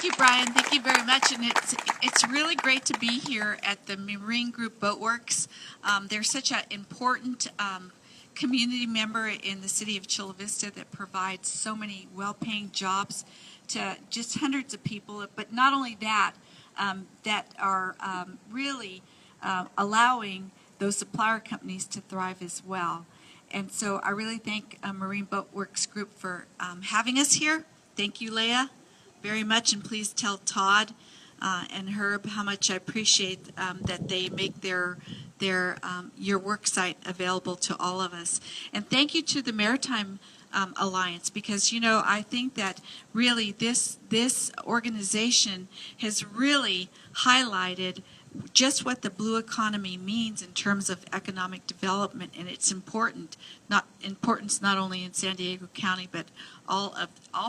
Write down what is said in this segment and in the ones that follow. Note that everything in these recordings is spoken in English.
you, Brian. Thank you very much. And it's really great to be here at the Marine Group Boatworks. They're such an important community member in the city of Chula Vista that provides so many well-paying jobs to just hundreds of people. But not only that, that are really allowing those supplier companies to thrive as well. And so I really thank Marine Boatworks Group for having us here. Thank you, Leah, very much, and please tell Todd and Herb how much I appreciate that they make your work site available to all of us. And thank you to the Maritime Alliance, because I think that really this organization has really highlighted just what the blue economy means in terms of economic development, and its importance not only in San Diego County but all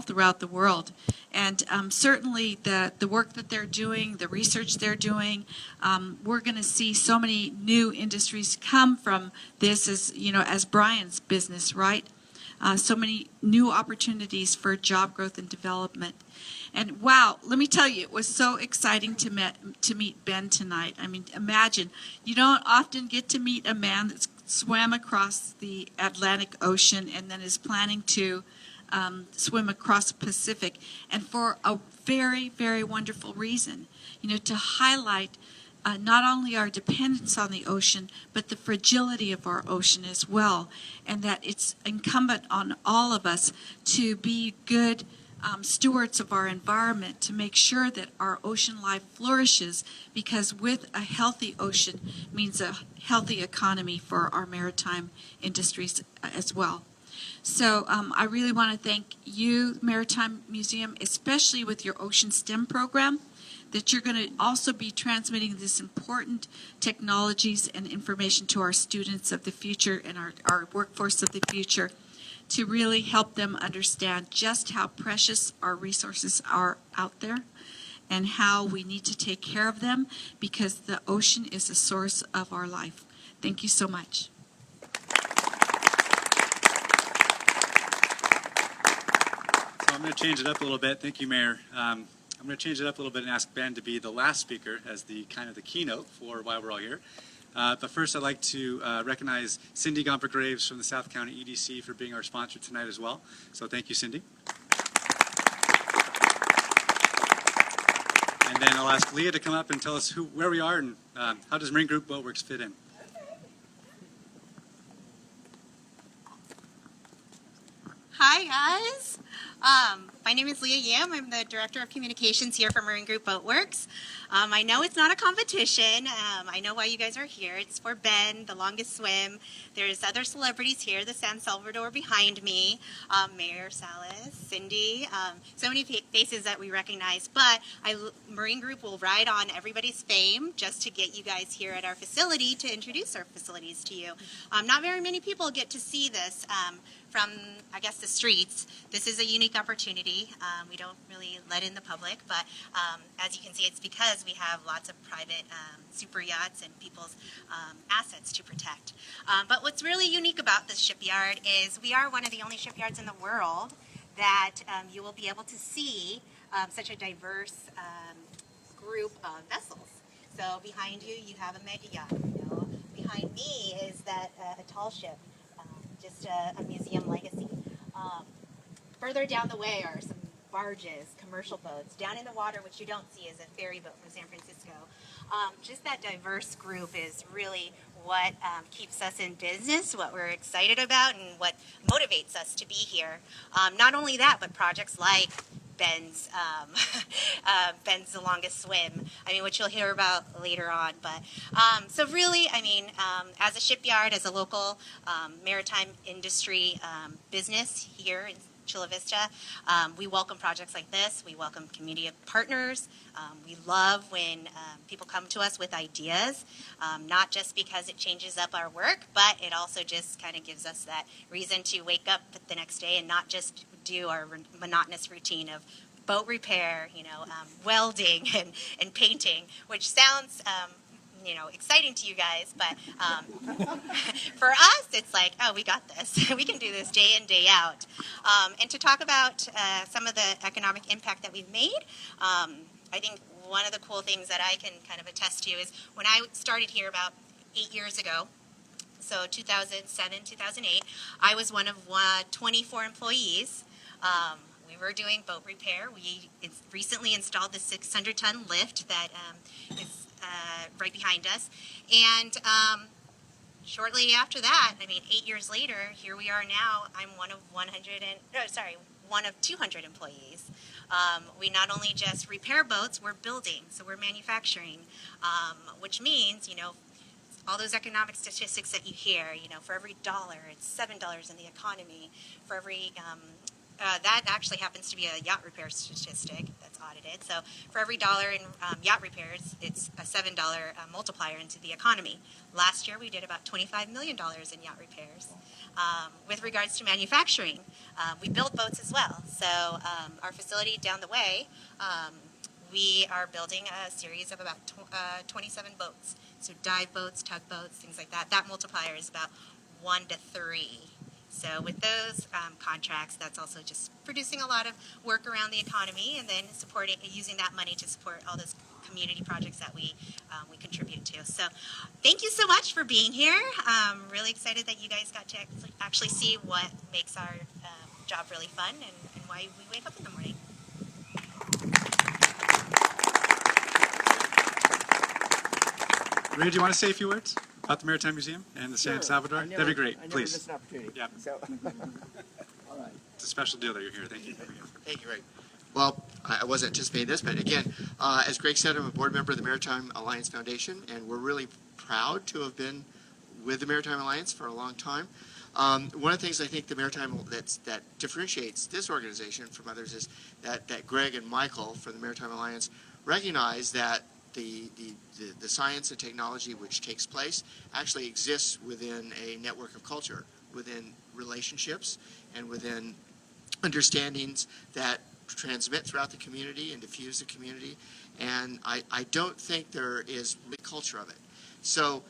throughout the world. And certainly the work that they're doing, the research they're doing, we're going to see so many new industries come from this, as Brian's business, right? So many new opportunities for job growth and development. And wow, let me tell you, it was so exciting to meet Ben tonight. I mean, imagine, you don't often get to meet a man that's swam across the Atlantic Ocean and then is planning to swim across the Pacific, and for a very, very wonderful reason, to highlight not only our dependence on the ocean, but the fragility of our ocean as well, and that it's incumbent on all of us to be good stewards of our environment, to make sure that our ocean life flourishes, because with a healthy ocean means a healthy economy for our maritime industries as well. So I really want to thank you, Maritime Museum, especially with your OceanSTEM program, that you're going to also be transmitting this important technologies and information to our students of the future and our workforce of the future, to really help them understand just how precious our resources are out there and how we need to take care of them, because the ocean is the source of our life. Thank you so much. So I'm going to change it up a little bit. Thank you, Mayor. I'm going to change it up a little bit and ask Ben to be the last speaker as the kind of the keynote for why we're all here. But first, I'd like to recognize Cindy Gomper-Graves from the South County EDC for being our sponsor tonight as well. So thank you, Cindy. And then I'll ask Leah to come up and tell us where we are and how does Marine Group Boatworks fit in. Hi, guys. My name is Leah Yam. I'm the Director of Communications here for Marine Group Boatworks. I know it's not a competition. I know why you guys are here. It's for Ben, the longest swim. There's other celebrities here, the San Salvador behind me, Mayor Salas, Cindy, so many faces that we recognize. But Marine Group will ride on everybody's fame just to get you guys here at our facility to introduce our facilities to you. Not very many people get to see this from, I guess, the streets. This is a unique opportunity. We don't really let in the public, but as you can see, it's because we have lots of private super yachts and people's assets to protect. But what's really unique about this shipyard is we are one of the only shipyards in the world that you will be able to see such a diverse group of vessels. So behind you, you have a mega yacht. Behind me is that a tall ship. Just a museum legacy. Further down the way are some barges, commercial boats. Down in the water, which you don't see, is a ferry boat from San Francisco. Just that diverse group is really what keeps us in business, what we're excited about, and what motivates us to be here. Not only that, but projects like Ben's The Longest Swim, which you'll hear about later on. But so really, as a shipyard, as a local maritime industry business here in Chula Vista, we welcome projects like this. We welcome community partners. We love when people come to us with ideas, not just because it changes up our work, but it also just kind of gives us that reason to wake up the next day and not just do our monotonous routine of boat repair, welding and painting, which sounds exciting to you guys, but for us, it's like, oh, we got this. We can do this day in, day out. And to talk about some of the economic impact that we've made, I think one of the cool things that I can kind of attest to is when I started here about 8 years ago, so 2007, 2008, I was one of 24 employees. We were doing boat repair. We recently installed the 600-ton lift that is right behind us. And shortly after that, 8 years later, here we are now. I'm one of 200 employees. We not only just repair boats, we're building, so we're manufacturing, which means, all those economic statistics that you hear, for every dollar, it's $7 in the economy. For every, that actually happens to be a yacht repair statistic that's audited. So for every dollar in yacht repairs, it's a $7 multiplier into the economy. Last year, we did about $25 million in yacht repairs. With regards to manufacturing, we build boats as well. So our facility down the way, we are building a series of about 27 boats. So dive boats, tugboats, things like that. That multiplier is about 1 to 3. So with those contracts, that's also just producing a lot of work around the economy, and then using that money to support all those community projects that we contribute to. So thank you so much for being here. I'm really excited that you guys got to actually see what makes our job really fun and why we wake up in the morning. Ray, do you want to say a few words about the Maritime Museum and the San Salvador? That'd be great, I never please. missed an opportunity. Yeah. So, all right. It's a special deal that you're here. Thank you. Thank you, Ray. Well, I wasn't anticipating this, but again, as Greg said, I'm a board member of the Maritime Alliance Foundation, and we're really proud to have been with the Maritime Alliance for a long time. One of the things I think the Maritime that differentiates this organization from others is that Greg and Michael from the Maritime Alliance recognize that the science and technology which takes place actually exists within a network of culture, within relationships, and within understandings that transmit throughout the community and diffuse the community. And I don't think there is a culture of it. So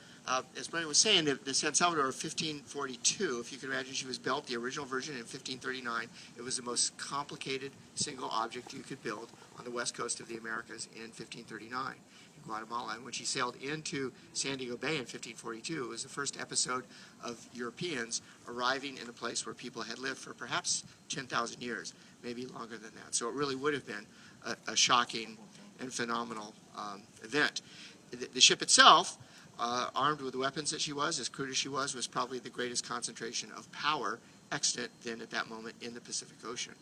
as Brian was saying, the San Salvador of 1542, if you can imagine, she was built, the original version in 1539. It was the most complicated single object you could build on the west coast of the Americas in 1539 in Guatemala. And when she sailed into San Diego Bay in 1542, it was the first episode of Europeans arriving in a place where people had lived for perhaps 10,000 years, maybe longer than that. So it really would have been a shocking and phenomenal event. The ship itself, armed with the weapons that she was, as crude as she was probably the greatest concentration of power extant then at that moment in the Pacific Ocean.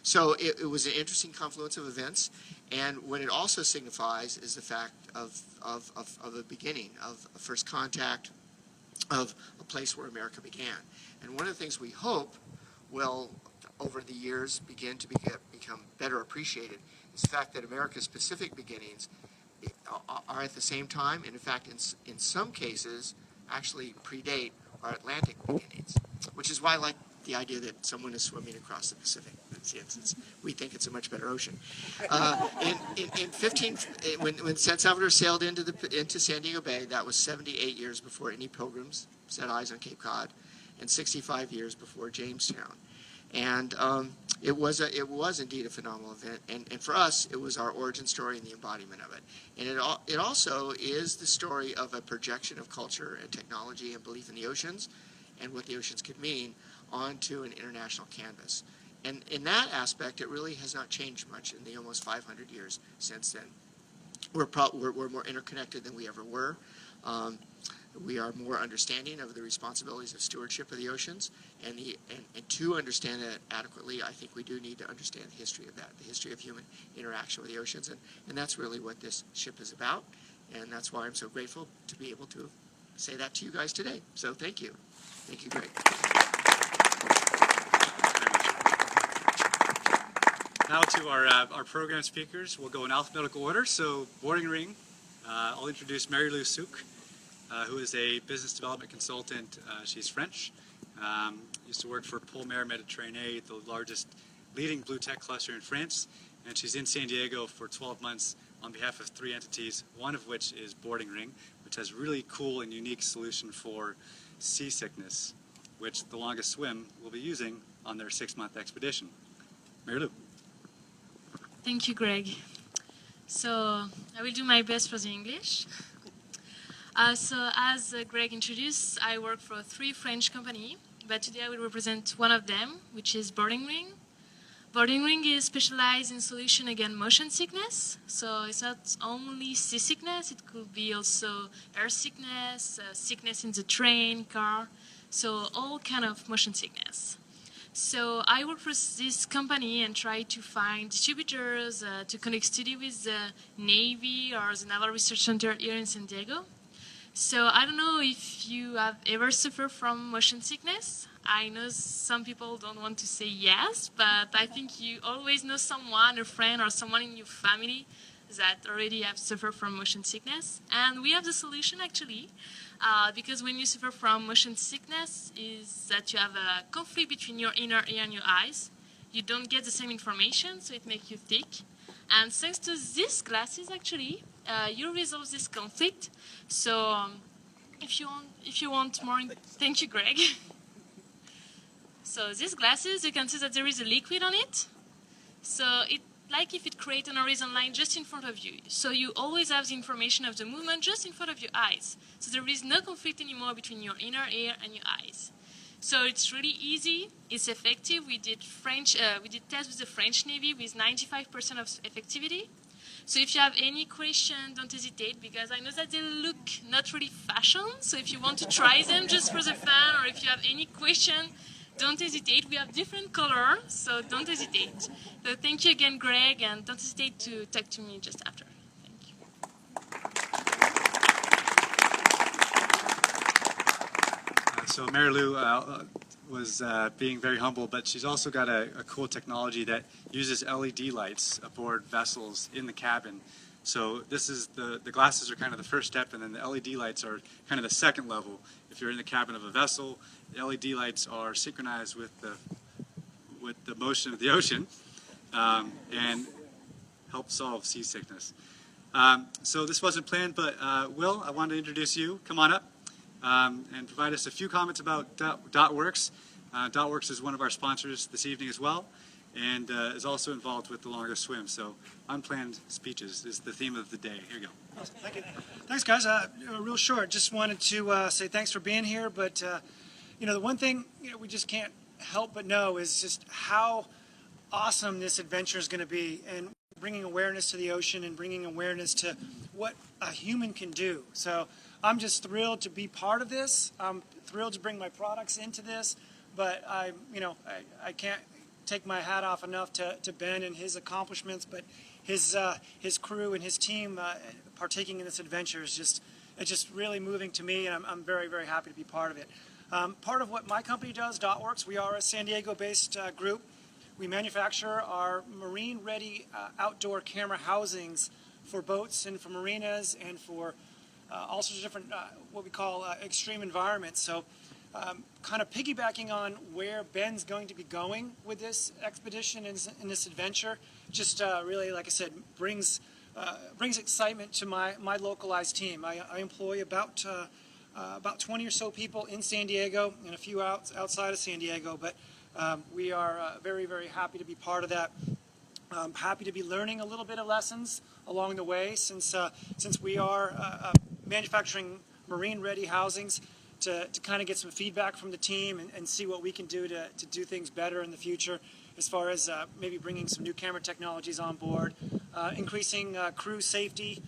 So it was an interesting confluence of events, and what it also signifies is the fact of the beginning, of a first contact, of a place where America began. And one of the things we hope will, over the years, begin to become better appreciated is the fact that America's Pacific beginnings are at the same time, and in fact, in some cases, actually predate our Atlantic beginnings, which is why I like the idea that someone is swimming across the Pacific. Since we think it's a much better ocean. When San Salvador sailed into San Diego Bay, that was 78 years before any pilgrims set eyes on Cape Cod, and 65 years before Jamestown. And it was indeed a phenomenal event, and for us, it was our origin story and the embodiment of it. And it also is the story of a projection of culture and technology and belief in the oceans and what the oceans could mean onto an international canvas. And in that aspect, it really has not changed much in the almost 500 years since then. We're more interconnected than we ever were. We are more understanding of the responsibilities of stewardship of the oceans, and to understand that adequately, I think we do need to understand the history of that, the history of human interaction with the oceans, and that's really what this ship is about, and that's why I'm so grateful to be able to say that to you guys today. So thank you. Thank you, Greg. Now to our program speakers. We'll go in alphabetical order. So boarding ring, I'll introduce Mary Lou Souk, who is a business development consultant. She's French. Used to work for Polmer Mediterranee, the largest leading BlueTech cluster in France. And she's in San Diego for 12 months on behalf of 3 entities, one of which is Boarding Ring, which which has a really cool and unique solution for seasickness, which the Longest Swim will be using on their 6-month expedition. Mary Lou. Thank you, Greg. So I will do my best for the English. So as Greg introduced, I work for 3 French companies, but today I will represent one of them, which is Boarding Ring. Boarding Ring is specialized in solution against motion sickness. So it's not only seasickness, it could be also air sickness, sickness in the train, car, so all kind of motion sickness. So I work for this company and try to find distributors to conduct study with the Navy or the Naval Research Center here in San Diego. So I don't know if you have ever suffered from motion sickness. I know some people don't want to say yes, but I think you always know someone, a friend or someone in your family that already have suffered from motion sickness. And we have the solution actually, because when you suffer from motion sickness is that you have a conflict between your inner ear and your eyes. You don't get the same information, so it makes you thick. And thanks to these glasses actually, you resolve this conflict. So if you want more, thank you, Greg. So these glasses, you can see that there is a liquid on it. So it like if it creates an horizon line just in front of you. So you always have the information of the movement just in front of your eyes. So there is no conflict anymore between your inner ear and your eyes. So it's really easy, it's effective. We did tests with the French Navy with 95% of effectivity. So if you have any question, don't hesitate, because I know that they look not really fashion. So if you want to try them just for the fun, or if you have any question, don't hesitate. We have different colors, so don't hesitate. So thank you again, Greg, and don't hesitate to talk to me just after. Thank you. So Mary Lou was being very humble, but she's also got a cool technology that uses LED lights aboard vessels in the cabin. So this is the glasses are kind of the first step, and then the LED lights are kind of the second level. If you're in the cabin of a vessel, the LED lights are synchronized with the motion of the ocean and help solve seasickness. So this wasn't planned, but Will, I wanted to introduce you. Come on up. And provide us a few comments about BlueTech. BlueTech is one of our sponsors this evening as well, and is also involved with the Longest Swim. So unplanned speeches is the theme of the day. Here you go. Awesome. Thank you. Thanks, guys. Real short. Just wanted to say thanks for being here. But the one thing we just can't help but know is just how awesome this adventure is going to be, and bringing awareness to the ocean and bringing awareness to what a human can do. So I'm just thrilled to be part of this. I'm thrilled to bring my products into this, but I can't take my hat off enough to Ben and his accomplishments, but his crew and his team partaking in this adventure is just really moving to me, and I'm very, very happy to be part of it. Part of what my company does, BlueTech, we are a San Diego-based group. We manufacture our marine-ready outdoor camera housings for boats and for marinas and for all sorts of different what we call extreme environments. So kind of piggybacking on where Ben's going to be going with this expedition and in this adventure, just really, like I said, brings excitement to my localized team. I employ about 20 or so people in San Diego and a few outside of San Diego, but we are very, very happy to be part of that. Happy to be learning a little bit of lessons along the way, since we are manufacturing marine-ready housings, to kind of get some feedback from the team and see what we can do to do things better in the future, as far as maybe bringing some new camera technologies on board, increasing crew safety,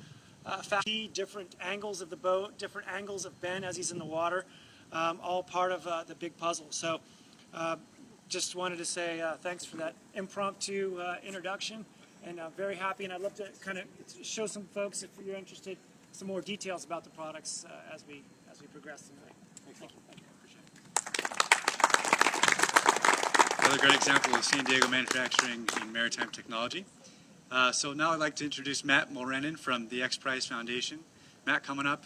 different angles of the boat, different angles of Ben as he's in the water, all part of the big puzzle. So just wanted to say thanks for that impromptu introduction, and very happy, and I'd love to kind of show some folks, if you're interested, some more details about the products as we progress tonight. Thank you. Appreciate it. Another great example of San Diego manufacturing and maritime technology. So now I'd like to introduce Matt Mulrennan from the X Prize Foundation. Matt, coming up.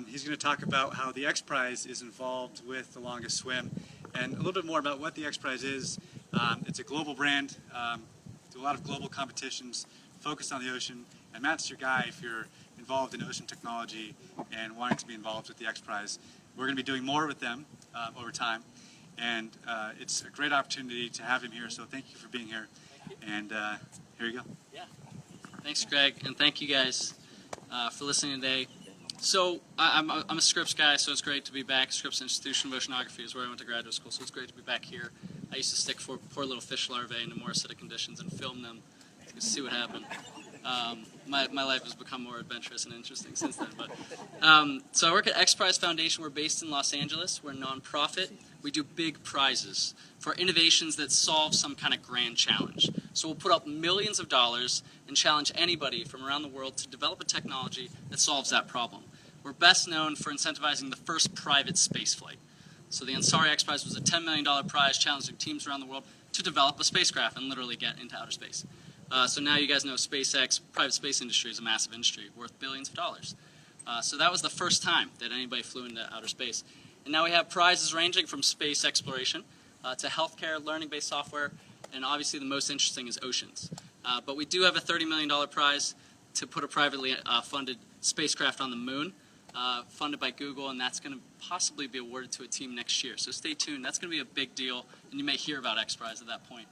He's going to talk about how the X Prize is involved with the Longest Swim, and a little bit more about what the X Prize is. It's a global brand. Do a lot of global competitions focused on the ocean, and Matt's your guy if you're involved in ocean technology and wanting to be involved with the X Prize. We're going to be doing more with them over time, and it's a great opportunity to have him here, so thank you for being here. And here you go. Yeah. Thanks, Greg, and thank you guys for listening today. So I'm a Scripps guy, so it's great to be back. Scripps Institution of Oceanography is where I went to graduate school, so it's great to be back here. I used to stick poor little fish larvae into more acidic conditions and film them to see what happened. My life has become more adventurous and interesting since then. But so I work at X Prize Foundation. We're based in Los Angeles. We're a nonprofit. We do big prizes for innovations that solve some kind of grand challenge. So we'll put up millions of dollars and challenge anybody from around the world to develop a technology that solves that problem. We're best known for incentivizing the first private spaceflight. So the Ansari X Prize was a $10 million prize challenging teams around the world to develop a spacecraft and literally get into outer space. So now you guys know SpaceX, private space industry, is a massive industry worth billions of dollars. So that was the first time that anybody flew into outer space. And now we have prizes ranging from space exploration to healthcare, learning-based software, and obviously the most interesting is oceans. But we do have a $30 million prize to put a privately funded spacecraft on the moon, funded by Google, and that's going to possibly be awarded to a team next year. So stay tuned. That's going to be a big deal, and you may hear about X Prize at that point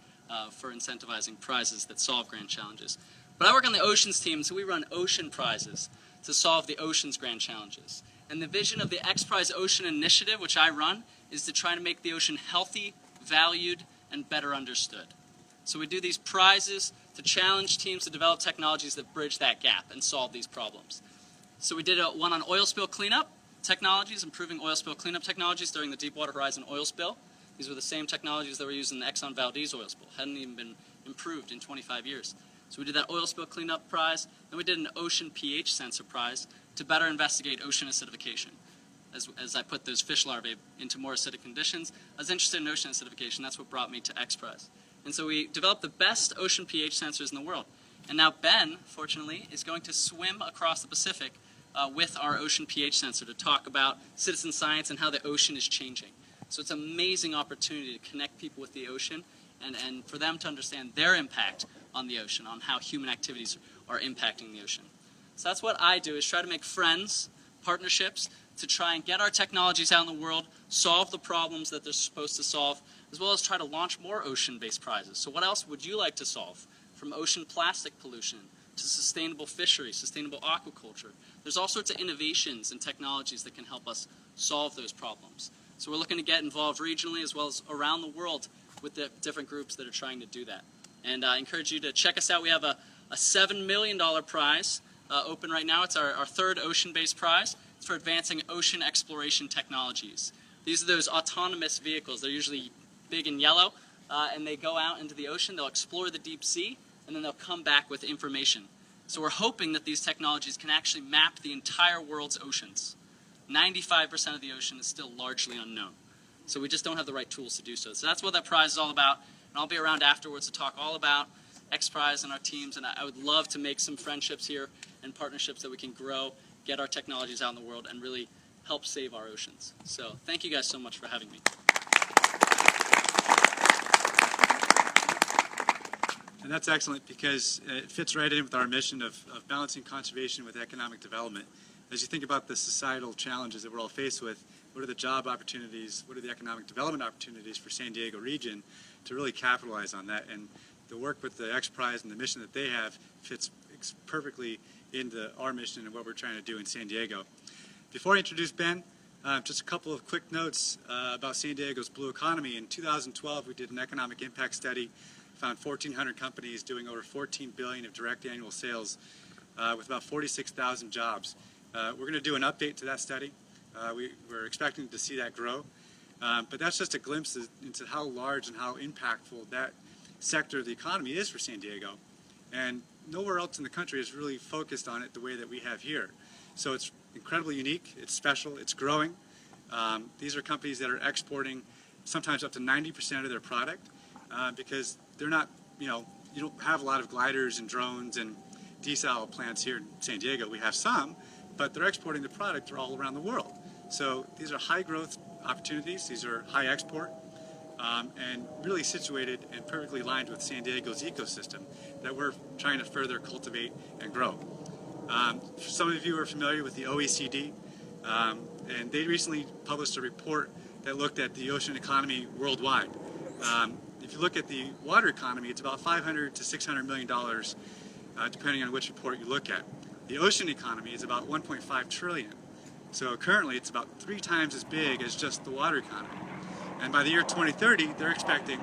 for incentivizing prizes that solve grand challenges. But I work on the oceans team, so we run ocean prizes to solve the ocean's grand challenges. And the vision of the X Prize Ocean Initiative, which I run, is to try to make the ocean healthy, valued, and better understood. So we do these prizes to challenge teams to develop technologies that bridge that gap and solve these problems. So we did one on oil spill cleanup technologies, improving oil spill cleanup technologies during the Deepwater Horizon oil spill. These were the same technologies that were used in the Exxon Valdez oil spill. Hadn't even been improved in 25 years. So we did that oil spill cleanup prize. Then we did an ocean pH sensor prize to better investigate ocean acidification. As I put those fish larvae into more acidic conditions, I was interested in ocean acidification. That's what brought me to X Prize. And so we developed the best ocean pH sensors in the world. And now Ben, fortunately, is going to swim across the Pacific with our ocean pH sensor to talk about citizen science and how the ocean is changing. So it's an amazing opportunity to connect people with the ocean and for them to understand their impact on the ocean, on how human activities are impacting the ocean. So that's what I do, is try to make friends, partnerships, to try and get our technologies out in the world, solve the problems that they're supposed to solve, as well as try to launch more ocean-based prizes. So what else would you like to solve? From ocean plastic pollution to sustainable fisheries, sustainable aquaculture. There's all sorts of innovations and technologies that can help us solve those problems. So we're looking to get involved regionally as well as around the world with the different groups that are trying to do that. And I encourage you to check us out. We have a $7 million prize open right now. It's our third ocean-based prize. It's for advancing ocean exploration technologies. These are those autonomous vehicles. They're usually big and yellow, and they go out into the ocean. They'll explore the deep sea, and then they'll come back with information. So we're hoping that these technologies can actually map the entire world's oceans. 95% of the ocean is still largely unknown. So we just don't have the right tools to do so. So that's what that prize is all about. And I'll be around afterwards to talk all about X Prize and our teams. And I would love to make some friendships here and partnerships that we can grow, get our technologies out in the world, and really help save our oceans. So thank you guys so much for having me. And that's excellent because it fits right in with our mission of balancing conservation with economic development. As you think about the societal challenges that we're all faced with, what are the job opportunities, what are the economic development opportunities for San Diego region to really capitalize on that? And the work with the X Prize and the mission that they have fits perfectly into our mission and what we're trying to do in San Diego. Before I introduce Ben, just a couple of quick notes about San Diego's blue economy. In 2012, we did an economic impact study, found 1,400 companies doing over $14 billion of direct annual sales with about 46,000 jobs. We're going to do an update to that study. We're expecting to see that grow. But that's just a glimpse into how large and how impactful that sector of the economy is for San Diego. And nowhere else in the country is really focused on it the way that we have here. So it's incredibly unique, it's special, it's growing. These are companies that are exporting sometimes up to 90% of their product because they're not, you don't have a lot of gliders and drones and desal plants here in San Diego. We have some, but they're exporting the product all around the world. So these are high growth opportunities, these are high export. and really situated and perfectly aligned with San Diego's ecosystem that we're trying to further cultivate and grow. Some of you are familiar with the OECD, and they recently published a report that looked at the ocean economy worldwide. If you look at the water economy, it's about $500 to $600 million, depending on which report you look at. The ocean economy is about 1.5 trillion. So currently it's about 3 times as big as just the water economy. And by the year 2030, they're expecting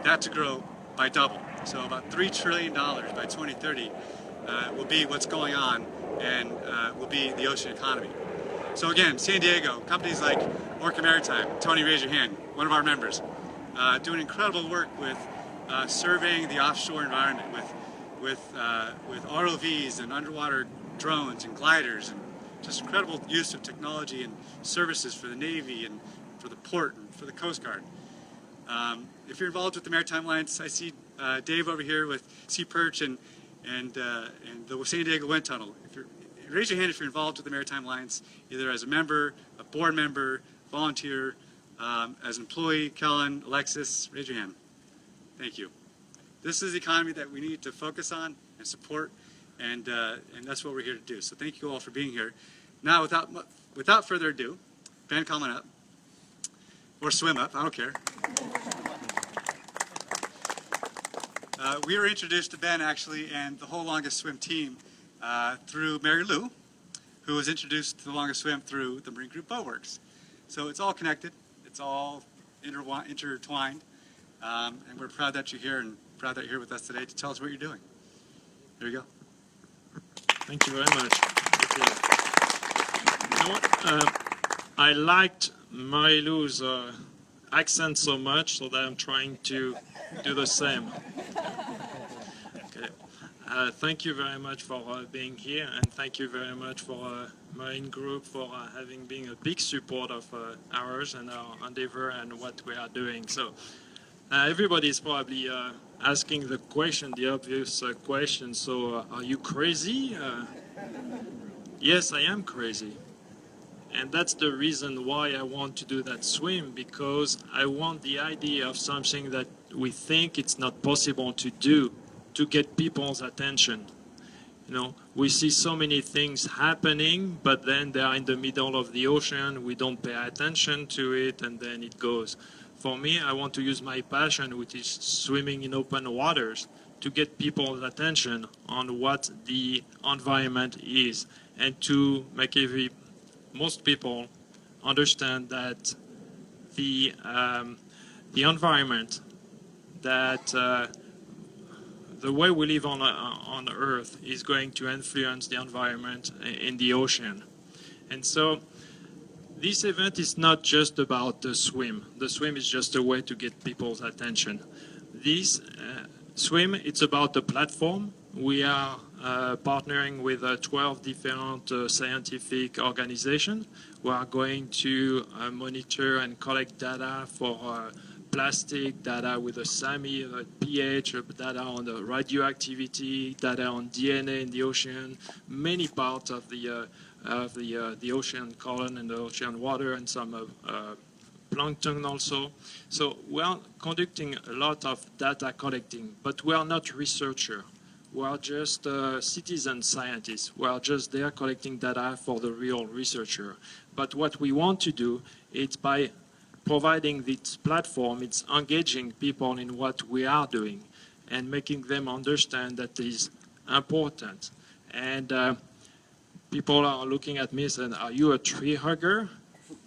that to grow by double. So about $3 trillion by 2030 will be what's going on and will be the ocean economy. So again, San Diego, companies like Orca Maritime, Tony, raise your hand, one of our members, doing incredible work with surveying the offshore environment with ROVs and underwater drones and gliders, and just incredible use of technology and services for the Navy and for the port and for the Coast Guard. If you're involved with the Maritime Alliance, I see Dave over here with Sea Perch and the San Diego Wind Tunnel. Raise your hand if you're involved with the Maritime Alliance, either as a member, a board member, volunteer, as an employee. Kellen, Alexis, raise your hand. Thank you. This is the economy that we need to focus on and support, and that's what we're here to do. So thank you all for being here. Now, without further ado, Ben, come on up, or swim up, I don't care. We were introduced to Ben, actually, and the whole Longest Swim team through Mary Lou, who was introduced to the Longest Swim through the Marine Group Boatworks. So it's all connected, it's all intertwined, and we're proud that you're here and proud that you're here with us today to tell us what you're doing. There you go. Thank you very much. You know what? I liked Mary Lou's accent so much, so that I'm trying to do the same. Okay. Thank you very much for being here, and thank you very much for Marine Group for having been a big support of ours and our endeavor and what we are doing. So everybody is probably asking the question, the obvious question. So are you crazy? Yes, I am crazy. And that's the reason why I want to do that swim, because I want the idea of something that we think it's not possible to do to get people's attention. You know, we see so many things happening, but then they are in the middle of the ocean, we don't pay attention to it, and then it goes. For me, I want to use my passion, which is swimming in open waters, to get people's attention on what the environment is, and to make most people understand that the environment, that the way we live on Earth is going to influence the environment in the ocean. And so this event is not just about the swim. The swim is just a way to get people's attention. This swim, it's about the platform. We are partnering with 12 different scientific organizations who are going to monitor and collect data for plastic, data with a SAMI, pH, data on the radioactivity, data on DNA in the ocean, many parts of the ocean column and the ocean water, and some plankton also. So we are conducting a lot of data collecting, but we are not researchers. We are just citizen scientists. We are just there collecting data for the real researcher. But what we want to do is, by providing this platform, it's engaging people in what we are doing and making them understand that it is important. And people are looking at me saying, "Are you a tree hugger?"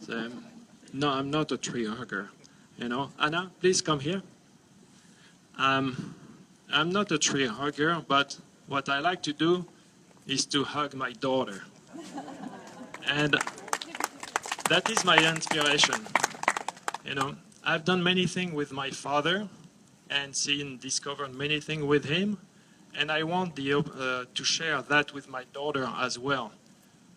So, no, I'm not a tree hugger. You know, Anna, please come here. I'm not a tree hugger, but what I like to do is to hug my daughter. And that is my inspiration. You know, I've done many things with my father and discovered many things with him, and I want to share that with my daughter as well.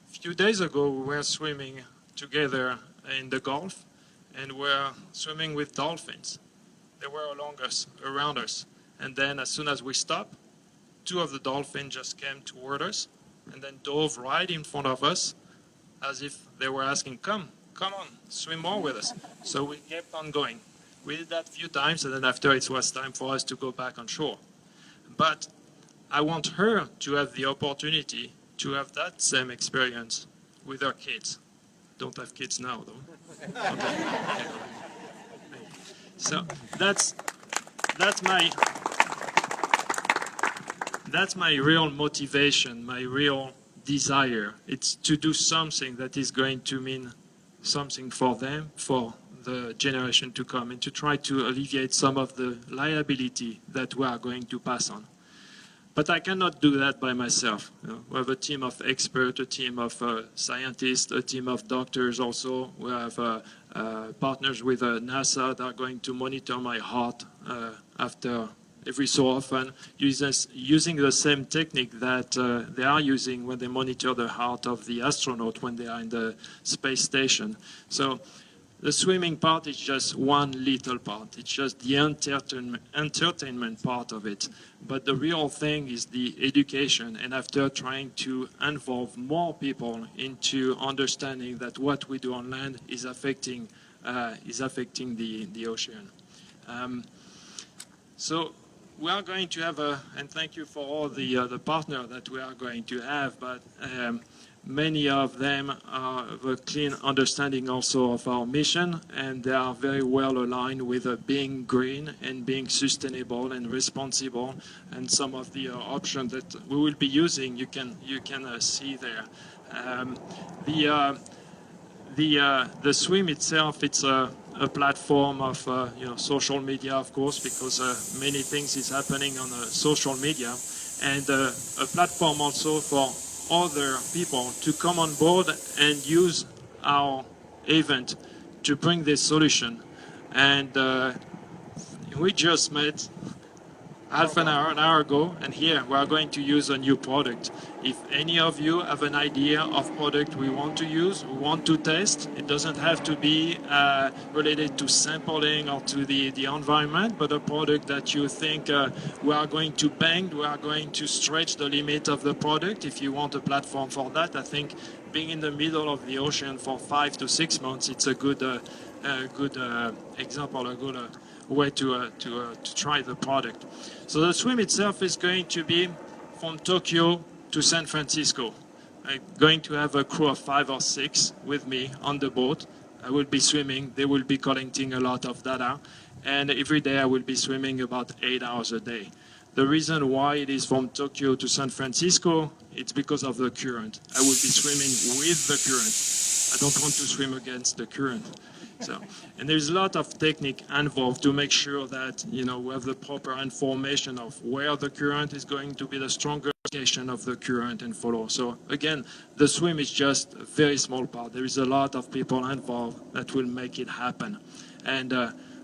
A few days ago, we were swimming together in the Gulf, and we were swimming with dolphins. They were around us. And then as soon as we stopped, 2 of the dolphins just came toward us and then dove right in front of us as if they were asking, come on, swim more with us. So we kept on going. We did that a few times, and then after it was time for us to go back on shore. But I want her to have the opportunity to have that same experience with her kids. Don't have kids now, though. Okay. So that's my real motivation, my real desire. It's to do something that is going to mean something for them, for the generation to come, and to try to alleviate some of the liability that we are going to pass on. But I cannot do that by myself. We have a team of experts, a team of scientists, a team of doctors also. We have partners with NASA that are going to monitor my heart after every so often, using the same technique that they are using when they monitor the heart of the astronaut when they are in the space station. So the swimming part is just one little part. It's just the entertainment part of it. But the real thing is the education, and after trying to involve more people into understanding that what we do on land is affecting the ocean. So we are going to have and thank you for all the partners that we are going to have, but many of them have a clean understanding also of our mission, and they are very well aligned with being green and being sustainable and responsible. And some of the options that we will be using, you can see there. The swim itself, it's a platform of social media, of course, because many things is happening on social media, and a platform also for other people to come on board and use our event to bring this solution. And we just met an hour ago, and here we are going to use a new product. If any of you have an idea of product we want to use, we want to test, it doesn't have to be related to sampling or to the environment, but a product that you think we are going to bang, we are going to stretch the limit of the product. If you want a platform for that, I think being in the middle of the ocean for 5 to 6 months, it's a good example, a good way to try the product. So the swim itself is going to be from Tokyo to San Francisco. I'm going to have a crew of 5 or 6 with me on the boat. I will be swimming. They will be collecting a lot of data. And every day I will be swimming about 8 hours a day. The reason why it is from Tokyo to San Francisco, it's because of the current. I will be swimming with the current. I don't want to swim against the current. So, and there's a lot of technique involved to make sure that we have the proper information of where the current is going to be the stronger location of the current and follow. So again, the swim is just a very small part. There is a lot of people involved that will make it happen. And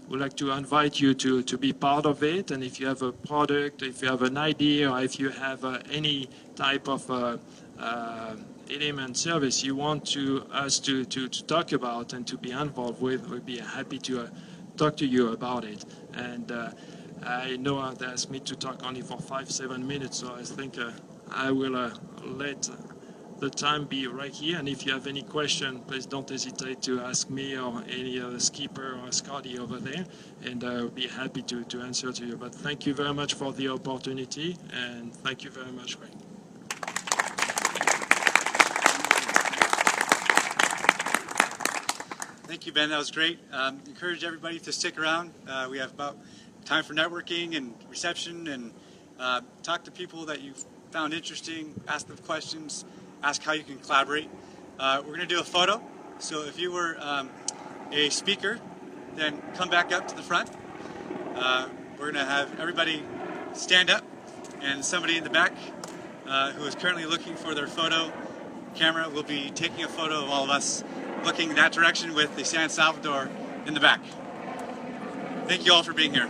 we'd like to invite you to be part of it. And if you have a product, if you have an idea, or if you have any type of element service you want us to talk about and to be involved with, we'll be happy to talk to you about it. And I know they asked me to talk only for 5-7 minutes, so I think I will let the time be right here. And if you have any question, please don't hesitate to ask me or any other skipper or Scotty over there, and I'll be happy to answer to you. But thank you very much for the opportunity, and thank you very much, Greg. Thank you, Ben. That was great. Encourage everybody to stick around. We have about time for networking and reception, and talk to people that you've found interesting, ask them questions, ask how you can collaborate. We're going to do a photo. So if you were a speaker, then come back up to the front. We're going to have everybody stand up, and somebody in the back who is currently looking for their photo camera will be taking a photo of all of us looking that direction with the San Salvador in the back. Thank you all for being here.